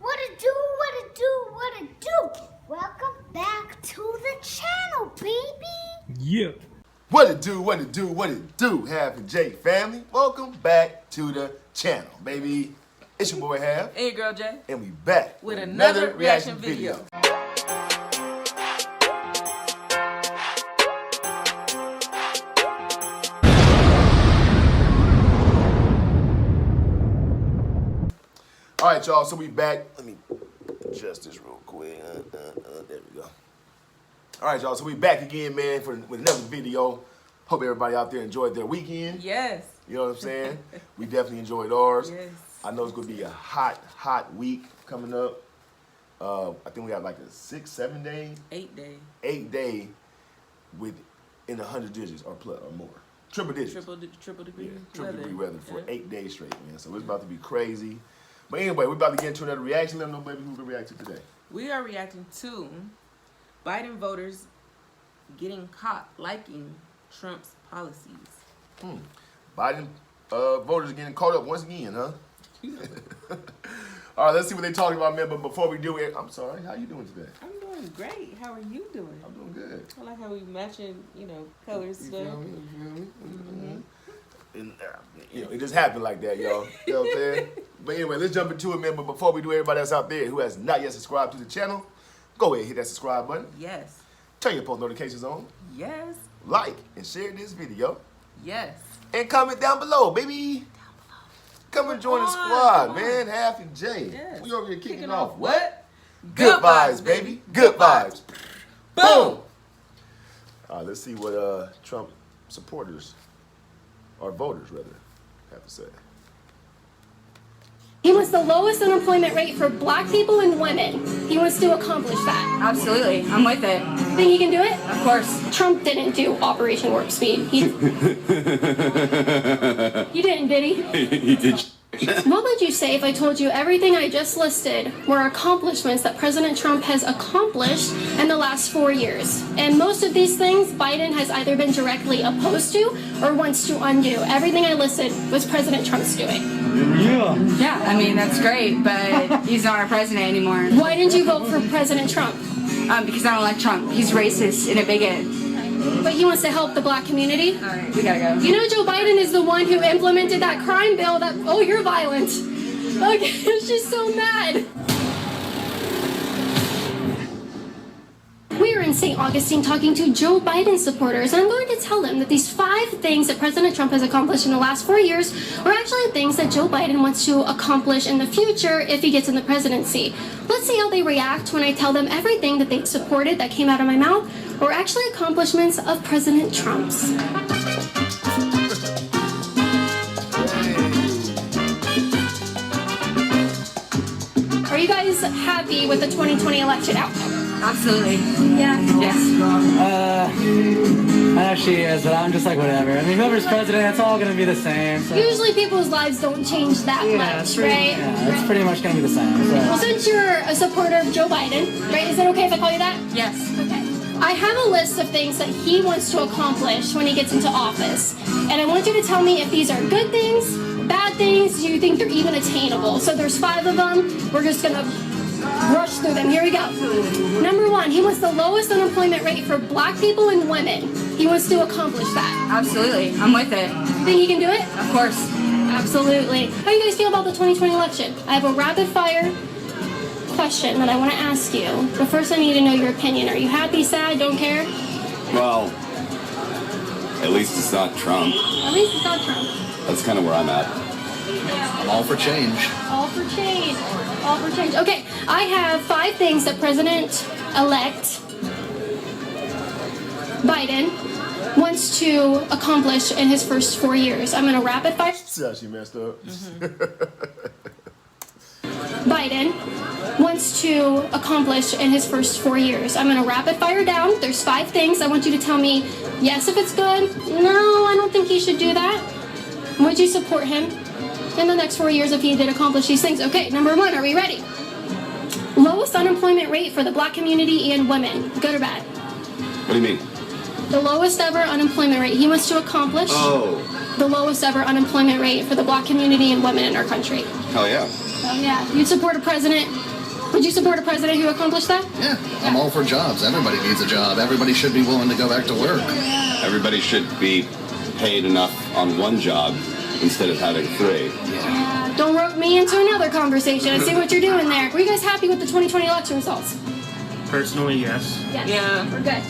What it do, what it do, what it do? Welcome back to the channel, baby. Yeah. What it do, what it do, what it do, Half and Jay family. Welcome back to the channel, baby. It's your boy Half. And your girl Jay. And we back with another reaction video. All right, y'all, so we back. Let me adjust this real quick. There we go. All right, y'all, so we back again, man, with another video. Hope everybody out there enjoyed their weekend. Yes. You know what I'm saying? We definitely enjoyed ours. Yes. I know it's going to be a hot week coming up. I think we have like a 6-7 day? 8 day. 8 day in the 100 digits or plus or more. Triple digits. Triple degree Yeah, triple degree weather for 8 days straight, man. So it's about to be crazy. But anyway, we're about to get into another reaction. Let them know, baby, who we react to today. We are reacting to Biden voters getting caught liking Trump's policies. Biden voters getting caught up once again, huh? All right, let's see what they're talking about, man. But before we do it, I'm sorry. How you doing today? I'm doing great. How are you doing? I'm doing good. I like how we matching, colors today. You feel me? And, it just happened like that, y'all. You know what I'm saying? But anyway, let's jump into it, man. But before we do, everybody that's out there who has not yet subscribed to the channel, go ahead and hit that subscribe button. Yes. Turn your post notifications on. Yes. Like and share this video. Yes. And comment down below, baby. Come and join the squad, man. Half and Jay. Yes. We over here kicking off what? Good vibes, baby. Good vibes. Boom. All right, let's see what Trump supporters, or voters rather, have to say. He wants the lowest unemployment rate for black people and women. He wants to accomplish that. Absolutely. I'm with it. Think he can do it? Of course. Trump didn't do Operation Warp Speed. He didn't, did he? He did. What would you say if I told you everything I just listed were accomplishments that President Trump has accomplished in the last 4 years? And most of these things, Biden has either been directly opposed to or wants to undo. Everything I listed was President Trump's doing. Yeah, I mean, that's great, but he's not our president anymore. Why didn't you vote for President Trump? Because I don't like Trump. He's racist and a bigot. But he wants to help the black community? All right, we gotta go. You know Joe Biden is the one who implemented that crime bill that, oh, you're violent. Okay, she's so mad. We are in St. Augustine talking to Joe Biden supporters, and I'm going to tell them that these 5 things that President Trump has accomplished in the last 4 years are actually things that Joe Biden wants to accomplish in the future if he gets in the presidency. Let's see how they react when I tell them everything that they supported that came out of my mouth were actually accomplishments of President Trump's. Are you guys happy with the 2020 election outcome? Absolutely. Yeah. Yes. Actually is, but I'm just like whatever. I mean, whoever's president, it's all gonna be the same. So. Usually people's lives don't change that much, right? Yeah, it's pretty much gonna be the same. So. Well, since you're a supporter of Joe Biden, right? Is it okay if I call you that? Yes. Okay. I have a list of things that he wants to accomplish when he gets into office. And I want you to tell me if these are good things, bad things, do you think they're even attainable? So there's 5 of them. We're just gonna rush through them. Here we go. Number 1, he wants the lowest unemployment rate for black people and women. He wants to accomplish that. Absolutely. I'm with it. Think he can do it? Of course. Absolutely. How do you guys feel about the 2020 election? I have a rapid fire question that I want to ask you. But first I need to know your opinion. Are you happy, sad, don't care? Well, at least it's not Trump. At least it's not Trump. That's kind of where I'm at. I'm all for change. All for change. All for change. Okay, I have 5 things that President-elect Biden wants to accomplish in his first 4 years. I'm going to rapid fire. See how she messed up? Biden wants to accomplish in his first 4 years. I'm going to rapid fire down. There's 5 things. I want you to tell me yes if it's good. No, I don't think he should do that. Would you support him in the next 4 years if he did accomplish these things? Okay, number 1, are we ready? Lowest unemployment rate for the black community and women. Good or bad? What do you mean? The lowest ever unemployment rate he wants to accomplish. Oh. The lowest ever unemployment rate for the black community and women in our country. Hell yeah. Oh yeah, you'd support a president Would you support a president who accomplished that? Yeah, I'm all for jobs. Everybody needs a job. Everybody should be willing to go back to work. Everybody should be paid enough on one job instead of having 3. Don't rope me into another conversation. I see what you're doing there. Were you guys happy with the 2020 election results? Personally, yes. Yes. Yeah. We're good.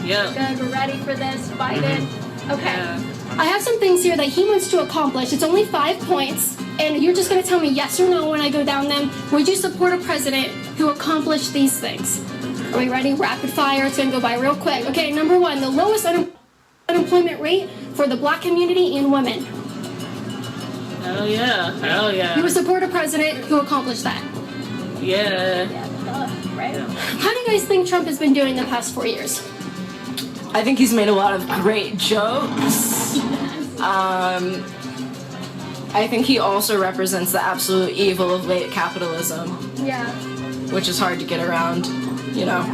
Yeah. Good. We're ready for this. Biden. Okay. Yeah. I have some things here that he wants to accomplish. It's only 5 points, and you're just going to tell me yes or no when I go down them. Would you support a president who accomplished these things? Are we ready? Rapid fire. It's going to go by real quick. Okay, number 1, the lowest unemployment rate for the black community and women. Hell yeah. Hell yeah. You would support a president who accomplished that. Yeah. Right. How do you guys think Trump has been doing the past 4 years? I think he's made a lot of great jokes. I think he also represents the absolute evil of late capitalism, Yeah. which is hard to get around, you know.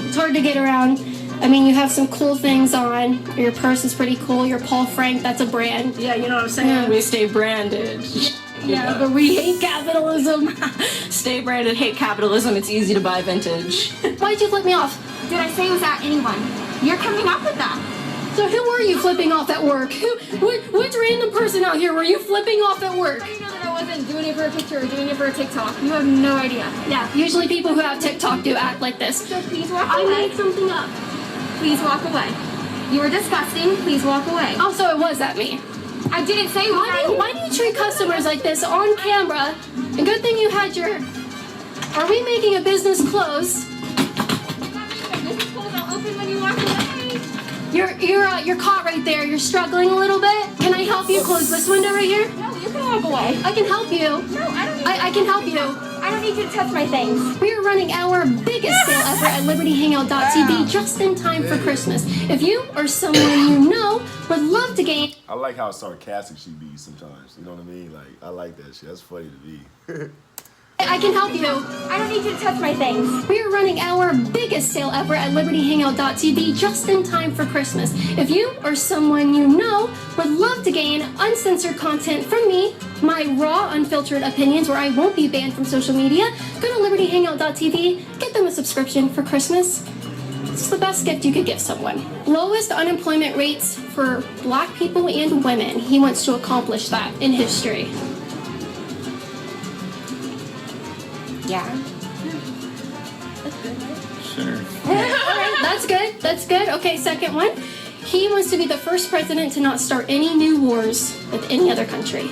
It's hard to get around. I mean, you have some cool things on. Your purse is pretty cool. Your Paul Frank, that's a brand. Yeah, you know what I'm saying? Yeah. We stay branded. Yeah, but we hate capitalism. Stay branded, hate capitalism, it's easy to buy vintage. Why'd you flip me off? Did I say it was at anyone? You're coming up with that. So who were you flipping off at work? Which random person out here were you flipping off at work? How do you know that I wasn't doing it for a picture or doing it for a TikTok? You have no idea. Yeah, usually people who have TikTok do act like this. So please walk I away. made something up. Please walk away. You are disgusting. Please walk away. Also, it was at me. I didn't say it was at you. Why do you treat customers like this on camera? And good thing you had your... Are we making a business close? This is closed. I'll open when you walk away. You're caught right there. You're struggling a little bit. Can I help you close this window right here? No, you can walk away. I can help you. No, I don't need I can help you. I don't need you to touch my things. We are running our biggest sale ever at LibertyHangout.tv just in time for Christmas. If you or someone you know would love to gain... I like how sarcastic she be sometimes. You know what I mean? Like, I like that shit. That's funny to me. I can help you. I don't need you to touch my things. We are running our biggest sale ever at LibertyHangout.tv just in time for Christmas. If you or someone you know would love to gain uncensored content from me, my raw, unfiltered opinions where I won't be banned from social media, go to LibertyHangout.tv, get them a subscription for Christmas. It's the best gift you could give someone. Lowest unemployment rates for black people and women. He wants to accomplish that in history. Yeah. Sure. Alright, that's good. That's good. Okay, second one. He wants to be the first president to not start any new wars with any other country.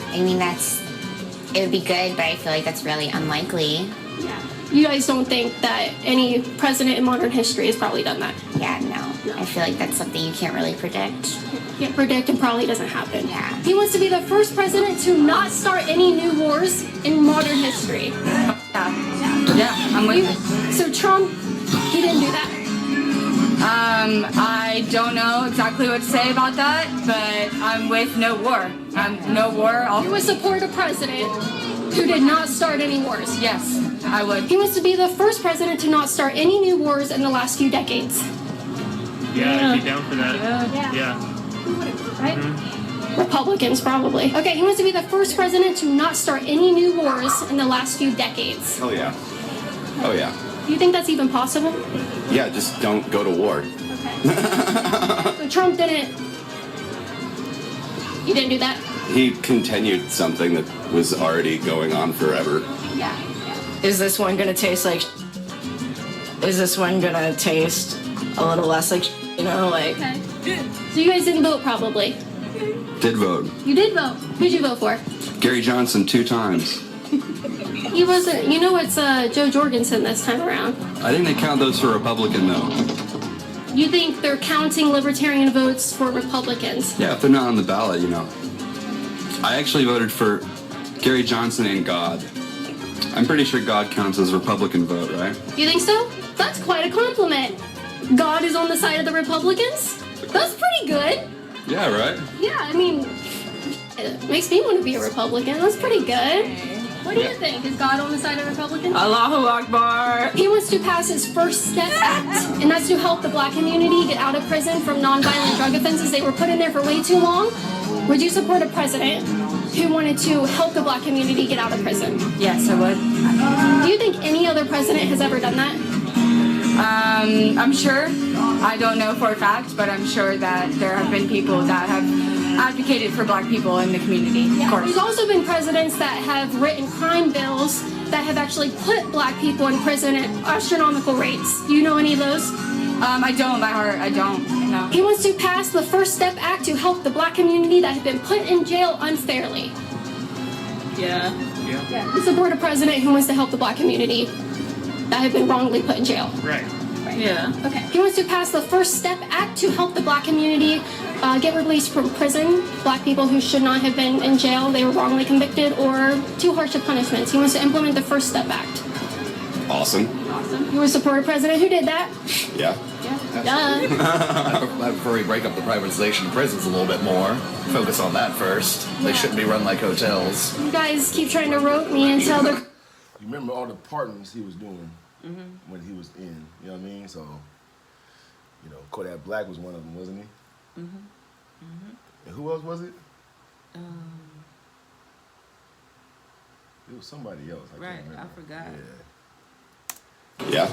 I mean, it would be good, but I feel like that's really unlikely. Yeah. You guys don't think that any president in modern history has probably done that? Yeah, no. I feel like that's something you can't really predict. Can't predict and probably doesn't happen. Yeah. He wants to be the first president to not start any new wars in modern history. Yeah, I'm with you. So Trump, he didn't do that. I don't know exactly what to say about that, but I'm with no war. No war. You would support a president who did not start any wars. Yes, I would. He wants to be the first president to not start any new wars in the last few decades. Yeah, I'd be down for that. Yeah. Right? Republicans, probably. Okay, he wants to be the first president to not start any new wars in the last few decades. Oh yeah. Oh yeah. Do you think that's even possible? Yeah, just don't go to war. Okay. So Trump didn't... You didn't do that? He continued something that was already going on forever. Yeah. Is this one gonna taste like Is this one gonna taste a little less like you know, like... Okay. So you guys didn't vote, probably? Did vote. You did vote. Who'd you vote for? Gary Johnson 2 times. He wasn't... You know it's Joe Jorgensen this time around. I think they count those for Republican, though. You think they're counting libertarian votes for Republicans? Yeah, if they're not on the ballot, you know. I actually voted for Gary Johnson and God. I'm pretty sure God counts as a Republican vote, right? You think so? That's quite a compliment. God is on the side of the Republicans? That's pretty good. Yeah, right? Yeah, I mean, it makes me want to be a Republican. That's pretty good. What do you think? Is God on the side of Republicans? Allahu Akbar. He wants to pass his First Step Act, and that's to help the black community get out of prison from nonviolent drug offenses. They were put in there for way too long. Would you support a president who wanted to help the black community get out of prison? Yes, I would. Do you think any other president has ever done that? I'm sure. I don't know for a fact, but I'm sure that there have been people that have advocated for black people in the community. Of course. There's also been presidents that have written crime bills that have actually put black people in prison at astronomical rates. Do you know any of those? I don't, by heart, I don't, no. He wants to pass the First Step Act to help the black community that have been put in jail unfairly. Yeah. Yeah. We support a president who wants to help the black community that have been wrongly put in jail. Right. Yeah. Okay. He wants to pass the First Step Act to help the black community get released from prison. Black people who should not have been in jail, they were wrongly convicted, or too harsh of punishments. He wants to implement the First Step Act. Awesome. You would support a president who did that? Yeah. I prefer we break up the privatization of prisons a little bit more. Focus on that first. They shouldn't be run like hotels. You guys keep trying to rope me until they're... You remember all the pardons he was doing when he was in, you know what I mean? So, you know, Kodak Black was one of them, wasn't he? And who else was it? It was somebody else. I can't remember. I forgot. Yeah.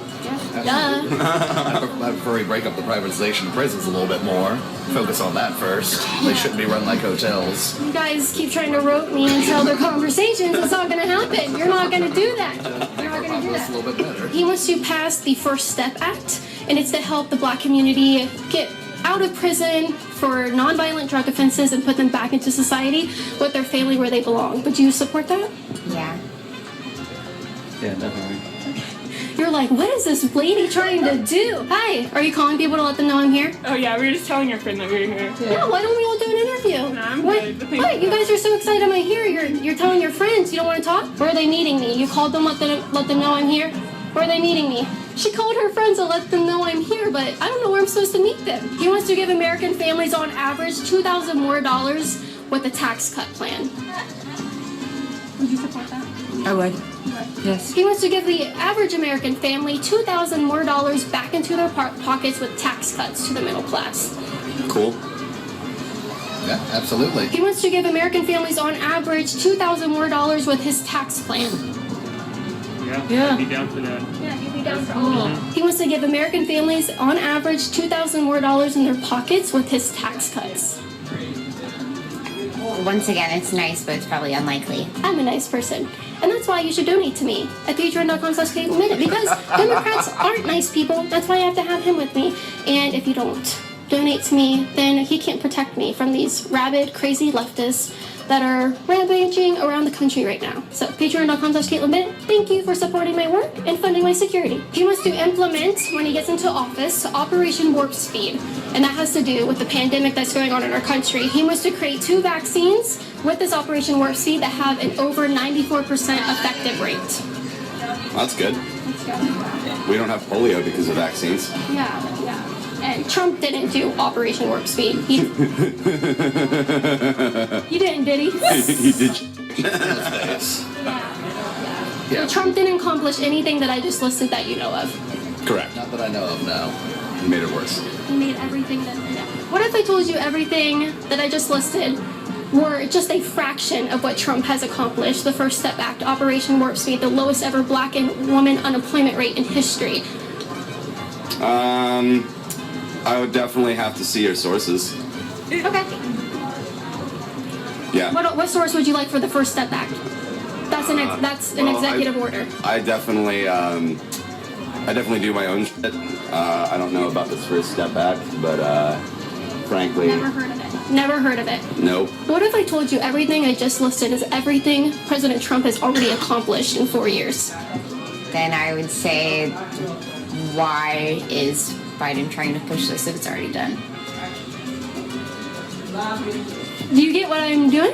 I prefer we break up the privatization of prisons a little bit more. Focus on that first. They shouldn't be run like hotels. You guys keep trying to rope me until their conversations. It's not going to happen. You're not going to do that. You're not going to do that. A little bit better. He wants to pass the First Step Act, and it's to help the black community get out of prison for nonviolent drug offenses and put them back into society with their family where they belong. Would you support that? Yeah. Yeah, definitely. You're like, what is this lady trying to do? Hi, are you calling people to let them know I'm here? Oh yeah, we were just telling your friend that we were here. Yeah, why don't we all do an interview? No, I'm what? good. What? You guys are so excited I'm here. You're telling your friends you don't want to talk? Where are they meeting me? You called them, let them know I'm here? Where are they meeting me? She called her friends to let them know I'm here, but I don't know where I'm supposed to meet them. He wants to give American families on average $2,000 more with a tax cut plan. Would you support that? I would. Yes. He wants to give the average American family $2,000 more back into their pockets with tax cuts to the middle class. Cool. Yeah, absolutely. He wants to give American families on average $2,000 more with his tax plan. Yeah. I'd be down for that. Yeah, he'd be down for all. He wants to give American families on average $2,000 more in their pockets with his tax cuts. Once again, it's nice, but it's probably unlikely. I'm a nice person. And that's why you should donate to me at patreon.com/KateMinute, because Democrats aren't nice people. That's why I have to have him with me. And if you don't donate to me, then he can't protect me from these rabid, crazy leftists that are rampaging around the country right now. So patreon.com/KateMinute. Thank you for supporting my work and funding my security. He wants to implement, when he gets into office, Operation Warp Speed. And that has to do with the pandemic that's going on in our country. He wants to create 2 vaccines with this Operation Warp Speed that have an over 94% effective rate. That's good. We don't have polio because of vaccines. Yeah. And Trump didn't do Operation Warp Speed. He didn't, did he? He did. Yeah. Trump didn't accomplish anything that I just listed that you know of. Correct. Not that I know of, no. He made it worse. He made everything that... Yeah. What if I told you everything that I just listed were just a fraction of what Trump has accomplished? The First Step Act, Operation Warp Speed, the lowest ever black and woman unemployment rate in history. I would definitely have to see your sources. Okay. Yeah. What source would you like for the First Step Act? That's an executive order. I definitely do my own shit. I don't know about this First Step Act, but frankly... Never heard of it. Nope. What if I told you everything I just listed is everything President Trump has already accomplished in 4 years? Then I would say, why is Biden trying to push this if it's already done? Do you get what I'm doing?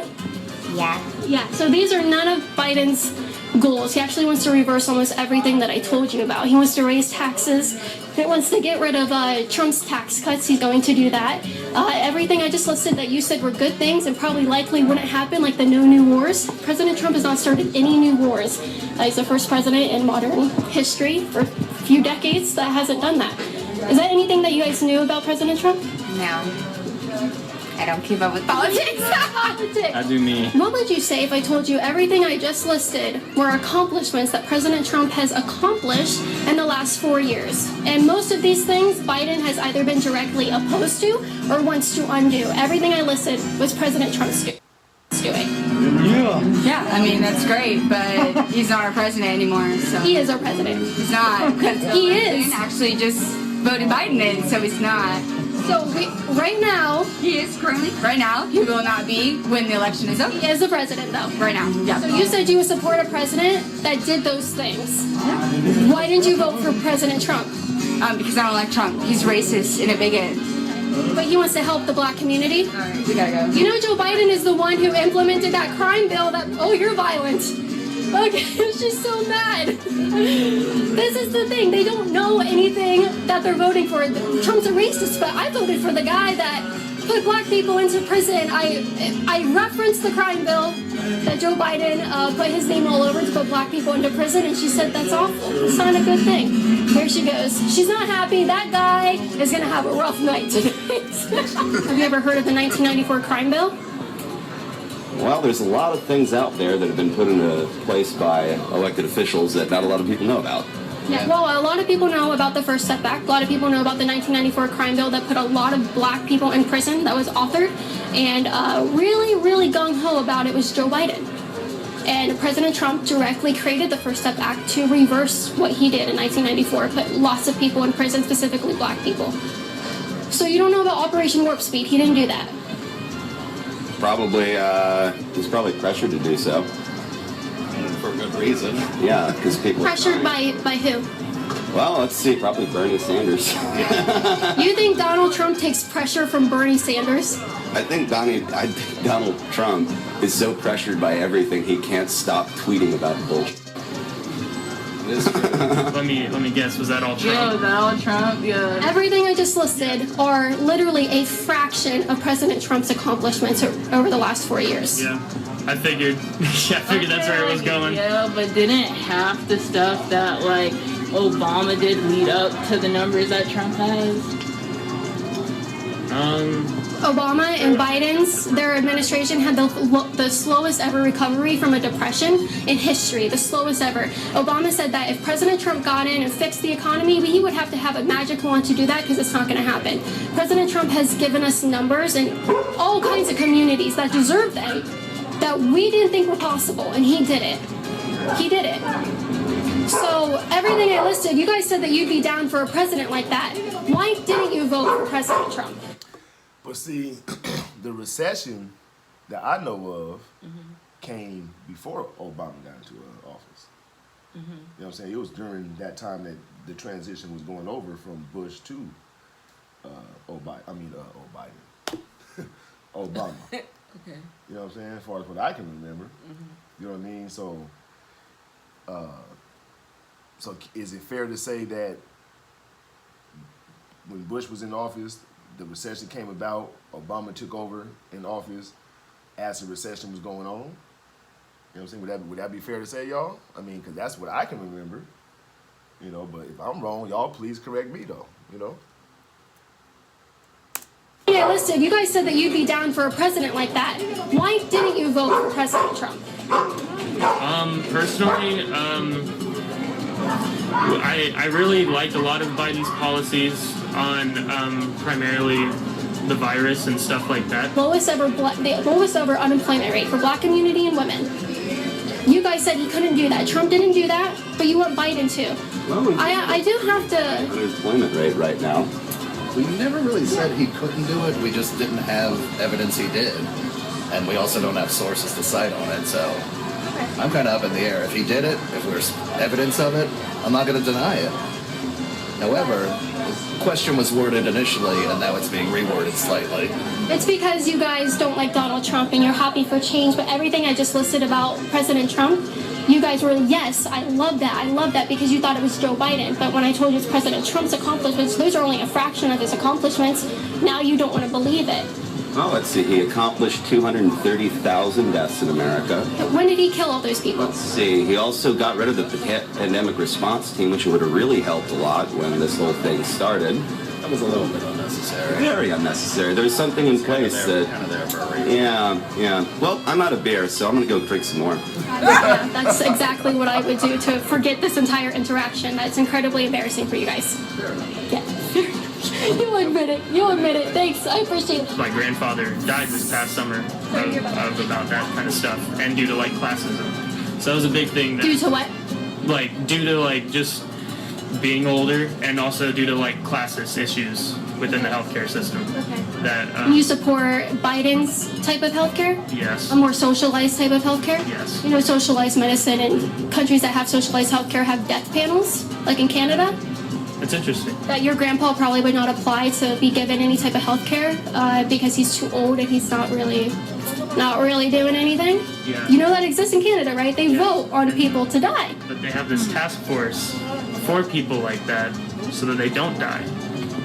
Yeah. Yeah, so these are none of Biden's goals. He actually wants to reverse almost everything that I told you about. He wants to raise taxes. He wants to get rid of Trump's tax cuts. He's going to do that. Everything I just listed that you said were good things and probably likely wouldn't happen, like the no new wars. President Trump has not started any new wars. He's the first president in modern history for a few decades that hasn't done that. Is that anything that you guys knew about President Trump? No. I don't keep up with politics. I do me. What would you say if I told you everything I just listed were accomplishments that President Trump has accomplished in the last 4 years? And most of these things Biden has either been directly opposed to or wants to undo. Everything I listed was President Trump's doing. Yeah, I mean, that's great, but he's not our president anymore, so. He is our president. He's not, because He is. actually just voted Biden in, so he's not. So right now, He is currently, right now, he will not be when the election is over. he is the president, though. Right now, yeah. So you said you would support a president that did those things. Why didn't you vote for President Trump? Because I don't like Trump. He's racist and a bigot. But he wants to help the black community. Alright, we gotta go. You know Joe Biden is the one who implemented that crime bill that, oh, you're violent. Okay, it's just so mad. This is the thing. They don't know anything that they're voting for. Trump's a racist, but I voted for the guy that put black people into prison. I referenced the crime bill that Joe Biden put his name all over to put black people into prison, and she said that's awful. It's not a good thing. There she goes. She's not happy. That guy is going to have a rough night tonight. Have you ever heard of the 1994 crime bill? Well, there's a lot of things out there that have been put into place by elected officials that not a lot of people know about. Yeah, well, a lot of people know about the First Step Act. A lot of people know about the 1994 crime bill that put a lot of black people in prison that was authored. And really, really gung-ho about it was Joe Biden. And President Trump directly created the First Step Act to reverse what he did in 1994, put lots of people in prison, specifically black people. So you don't know about Operation Warp Speed. He didn't do that. Probably, he's probably pressured to do so. For a good reason. Yeah, because people... Pressured by who? Well, let's see, probably Bernie Sanders. You think Donald Trump takes pressure from Bernie Sanders? I think Donald Trump is so pressured by everything he can't stop tweeting about bullshit. Let me guess. Was that all Trump? Yeah, that all Trump. Yeah. Everything I just listed are literally a fraction of President Trump's accomplishments over the last 4 years. Yeah, I figured. Yeah, I figured that's where it was going. Yeah, but didn't half the stuff that like Obama did lead up to the numbers that Trump has? Obama and their administration had the slowest ever recovery from a depression in history, the slowest ever. Obama said that if President Trump got in and fixed the economy, he would have to have a magic wand to do that because it's not going to happen. President Trump has given us numbers in all kinds of communities that deserve them that we didn't think were possible, and he did it. He did it. So everything I listed, you guys said that you'd be down for a president like that. Why didn't you vote for President Trump? But see, the recession that I know of came before Obama got into office. You know what I'm saying? It was during that time that the transition was going over from Bush to Obama. Okay. You know what I'm saying? As far as what I can remember. You know what I mean? So is it fair to say that when Bush was in office, the recession came about, Obama took over in office as the recession was going on? You know what I'm saying? Would that be fair to say, y'all? I mean, because that's what I can remember. You know, but if I'm wrong, y'all please correct me, though. You know? Yeah, listed. You guys said that you'd be down for a president like that. Why didn't you vote for President Trump? Personally, I really liked a lot of Biden's policies on primarily the virus and stuff like that. The lowest ever unemployment rate for black community and women. You guys said he couldn't do that. Trump didn't do that, but you want Biden to. Well, I do have to... Unemployment rate right now. We never really said he couldn't do it. We just didn't have evidence he did. And we also don't have sources to cite on it, so I'm kind of up in the air. If he did it, if there's evidence of it, I'm not going to deny it. However, the question was worded initially, and now it's being reworded slightly. It's because you guys don't like Donald Trump and you're happy for change, but everything I just listed about President Trump, you guys were, yes, I love that because you thought it was Joe Biden. But when I told you it's President Trump's accomplishments, those are only a fraction of his accomplishments. Now you don't want to believe it. Well, let's see. He accomplished 230,000 deaths in America. When did he kill all those people? Let's see. He also got rid of the pandemic response team, which would have really helped a lot when this whole thing started. That was a little bit unnecessary. Very unnecessary. There's something in place that. Kind of there for a reason. Yeah. Well, I'm out of beer, so I'm gonna go drink some more. Yeah, that's exactly what I would do to forget this entire interaction. That's incredibly embarrassing for you guys. Yeah. You admit it. You admit it. Thanks. I appreciate it. My grandfather died this past summer of about that kind of stuff, and due to like classism. So that was a big thing. Due to what? Like due to like just being older, and also due to like classist issues within the healthcare system. Okay. That You support Biden's type of healthcare? yes. A more socialized type of healthcare? Yes. You know, socialized medicine and countries that have socialized healthcare have death panels, like in Canada. It's interesting. That your grandpa probably would not apply to be given any type of healthcare because he's too old and he's not really doing anything. Yeah. You know that exists in Canada, right? They vote on people to die. But they have this task force for people like that, so that they don't die.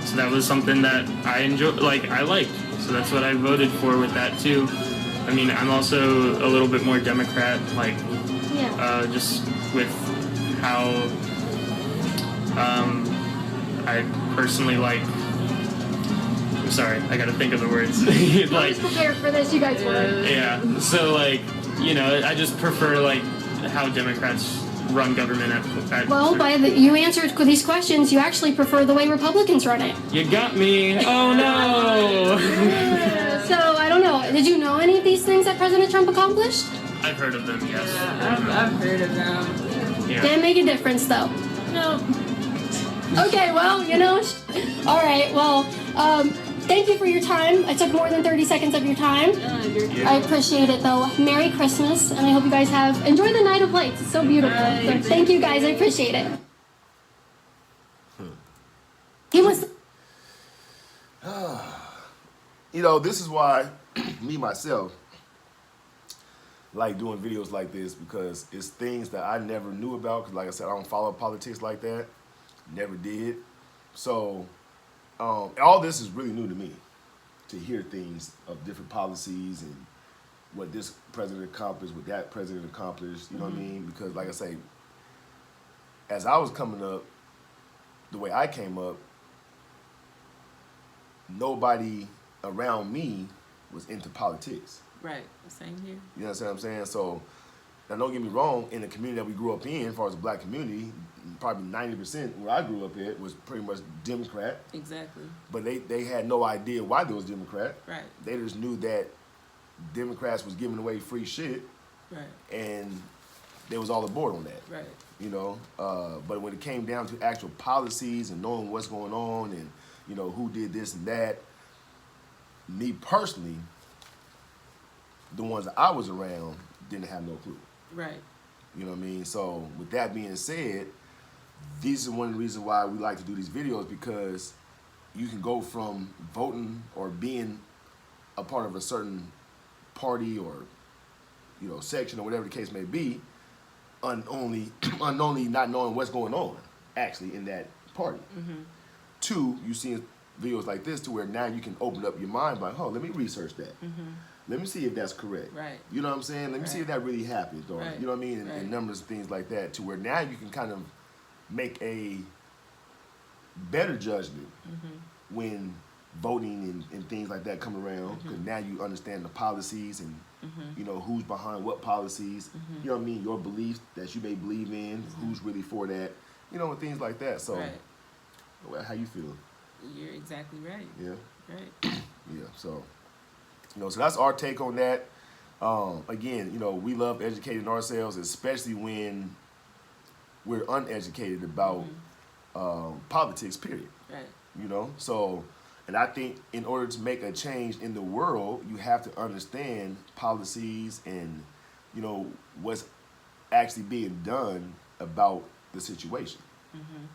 So that was something that I enjoy, like I liked. So that's what I voted for with that too. I mean, I'm also a little bit more Democrat, like just with how I personally like. I'm sorry, I gotta think of the words. I like, was prepared for this, you guys were. yeah. So like, you know, I just prefer like how Democrats run government at Well, you answered these questions, you actually prefer the way Republicans run it. You got me. Oh no. So I don't know. Did you know any of these things that President Trump accomplished? I've heard of them, yes. Yeah, I've heard of them. Yeah. Didn't make a difference though. No. Okay, well, you know. All right, well, thank you for your time. I took more than 30 seconds of your time. I appreciate it, though. Merry Christmas, and I hope you guys enjoy the night of lights. It's so beautiful. So thank you, guys. I appreciate it. He was. You know, this is why me, myself, like doing videos like this, because it's things that I never knew about, because like I said, I don't follow politics like that. Never did. So all this is really new to me, to hear things of different policies and what this president accomplished, what that president accomplished, you know what I mean? Because like I say, as I was coming up, the way I came up, nobody around me was into politics. Right. Same here. You know what I'm saying? So, now don't get me wrong, in the community that we grew up in, as far as the black community, probably 90% where I grew up at was pretty much Democrat. Exactly. But they had no idea why they was Democrat. Right. They just knew that Democrats was giving away free shit. Right. And they was all aboard on that. Right. You know, but when it came down to actual policies and knowing what's going on and, you know, who did this and that, me personally, the ones that I was around didn't have no clue. Right. You know what I mean? So with that being said, these are one of the reasons why we like to do these videos, because you can go from voting or being a part of a certain party or, you know, section or whatever the case may be, unknowingly not knowing what's going on actually in that party. Mm-hmm. Two, you see videos like this to where now you can open up your mind by, oh, let me research that. Mm-hmm. Let me see if that's correct. Right. You know what I'm saying? Let me see if that really happened, or Right. you know what I mean, and, Right. and numbers and things like that, to where now you can kind of make a better judgment when voting and things like that come around, because now you understand the policies and you know who's behind what policies. You know what I mean? Your beliefs that you may believe in, who's really for that, you know, and things like that. So, well, how you feel? You're exactly right. Yeah. Right. Yeah. So, you know, so that's our take on that. Again, you know, we love educating ourselves, especially when we're uneducated about politics, period. Right. You know, so, and I think in order to make a change in the world, you have to understand policies and, you know, what's actually being done about the situation.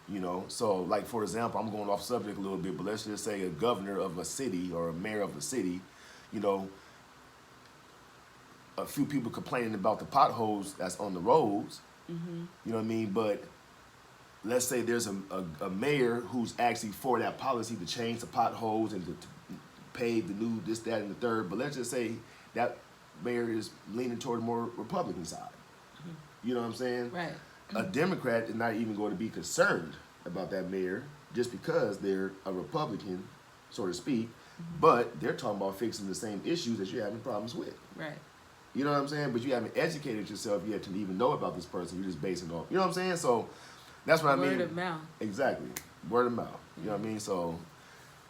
You know, so like, for example, I'm going off subject a little bit, but let's just say a governor of a city or a mayor of a city, you know, a few people complaining about the potholes that's on the roads, you know what I mean? But let's say there's a mayor who's actually for that policy to change the potholes and to pave the new this, that, and the third. But let's just say that mayor is leaning toward the more Republican side. You know what I'm saying? Right. A Democrat is not even going to be concerned about that mayor just because they're a Republican, so to speak, but they're talking about fixing the same issues that you're having problems with. Right. You know what I'm saying? But you haven't educated yourself yet to even know about this person. You're just basing off. You know what I'm saying? So that's what I mean. Word of mouth. Exactly. Word of mouth. You know what I mean? So,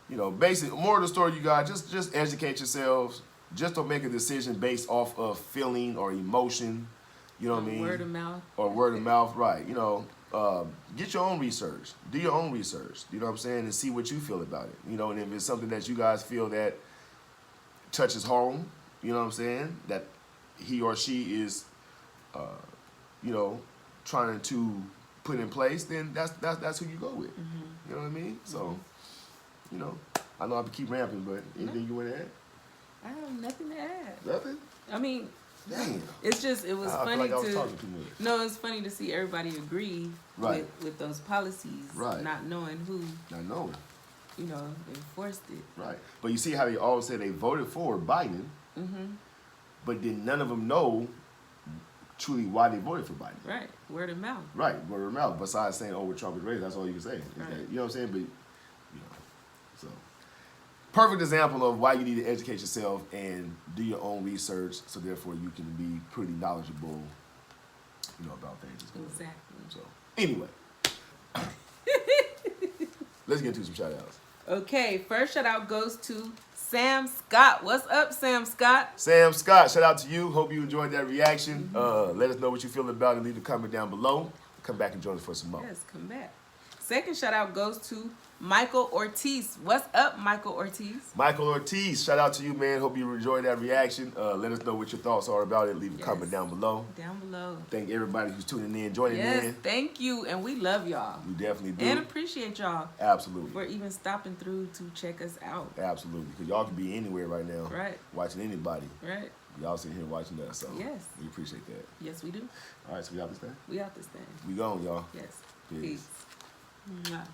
you know, basically, more of the story you got, just educate yourselves. Just don't make a decision based off of feeling or emotion. You know what I mean? Word of mouth. Or word of mouth, right. You know, get your own research. Do your own research. You know what I'm saying? And see what you feel about it. You know, and if it's something that you guys feel that touches home, you know what I'm saying? That he or she is, you know, trying to put in place, then that's who you go with. You know what I mean? So, you know, I know I keep ramping, but anything you want to add? I have nothing to add. Nothing? I mean, damn. It's just, it was I funny feel like I was talking too much. No, it's funny to see everybody agree Right. with those policies, Right. not knowing who, Not knowing. you know, enforced it. Right. But you see how they all said they voted for Biden, but then none of them know truly why they voted for Biden. Right. Word of mouth. Right, word of mouth. Besides saying, "Oh, Trump is racist," that's all you can say. Right. You know what I'm saying? But you know, so perfect example of why you need to educate yourself and do your own research, so therefore you can be pretty knowledgeable, you know, about things. Exactly. So anyway, let's get into some shout outs. Okay, first shout out goes to Sam Scott. What's up, Sam Scott? Sam Scott, shout out to you. Hope you enjoyed that reaction. Let us know what you feel about it. Leave a comment down below. Come back and join us for some more. Yes, come back. Second shout out goes to Michael Ortiz. What's up, Michael Ortiz? Michael Ortiz, shout out to you, man. Hope you enjoyed that reaction. Let us know what your thoughts are about it. Leave a comment down below. Down below. Thank everybody who's tuning in, joining Yes, in. thank you, and we love y'all. We definitely do. And appreciate y'all. Absolutely. For even stopping through to check us out. Absolutely. Because y'all can be anywhere right now. Right. Watching anybody. Right. Y'all sitting here watching us. So Yes. we appreciate that. Yes, we do. All right, so we out this thing? We out this thing. We gone, y'all. Yes. Peace. Peace. Mwah.